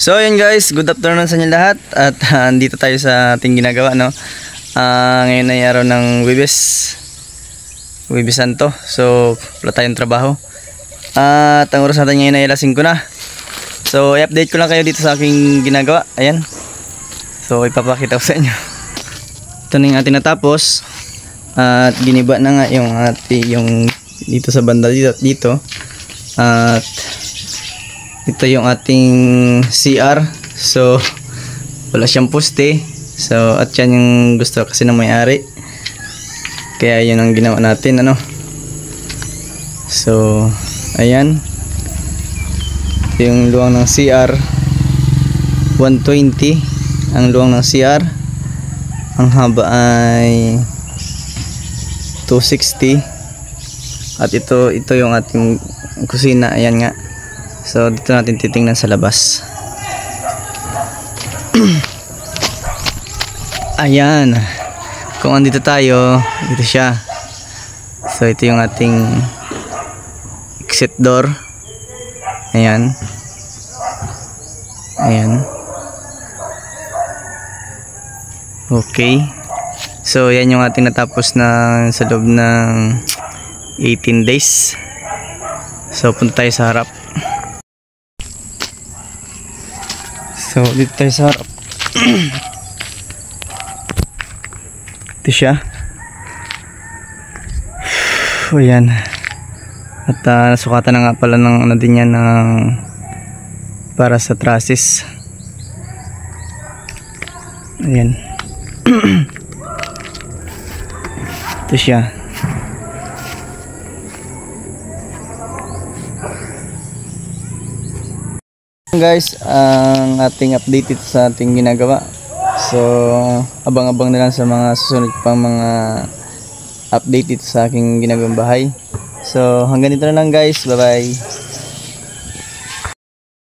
So ayun guys, good afternoon sa inyo lahat. At andito tayo sa ating ginagawa, no. Ngayon ay araw ng Huwebes Santo. So wala tayong trabaho. At ang oras natin ngayon ay alas 5 na. So i-update ko lang kayo dito sa aking ginagawa. Ayan. So ipapakita ko sa inyo. Ito na yung ating natapos. At giniba na nga yung dito sa banda dito. At ito yung ating CR. So wala siyang poste. So at yan yung gusto kasi ng may-ari. Kaya yun ang ginawa natin, ano. So ayan. Ito yung luwang ng CR. 120 ang luwang ng CR. Ang haba ay 260. At ito yung ating kusina. Ayan nga. So dito natin titingnan sa labas. Ayan. Kung andito tayo, dito siya. So ito yung ating exit door. Ayan. Ayan. Okay. So yan yung ating natapos na sa loob ng 18 days. So punta tayo sa harap. So dito tayo sa harap. Ito siya. Ayan. At nasukatan na nga pala ng ano din yan ng para sa trusses. Ayan. Ito siya. Guys, ang ating update ito sa ating ginagawa. So abang-abang na lang sa mga susunod pang mga update dito sa aking ginagawang bahay. So hanggang dito na lang guys. Bye bye.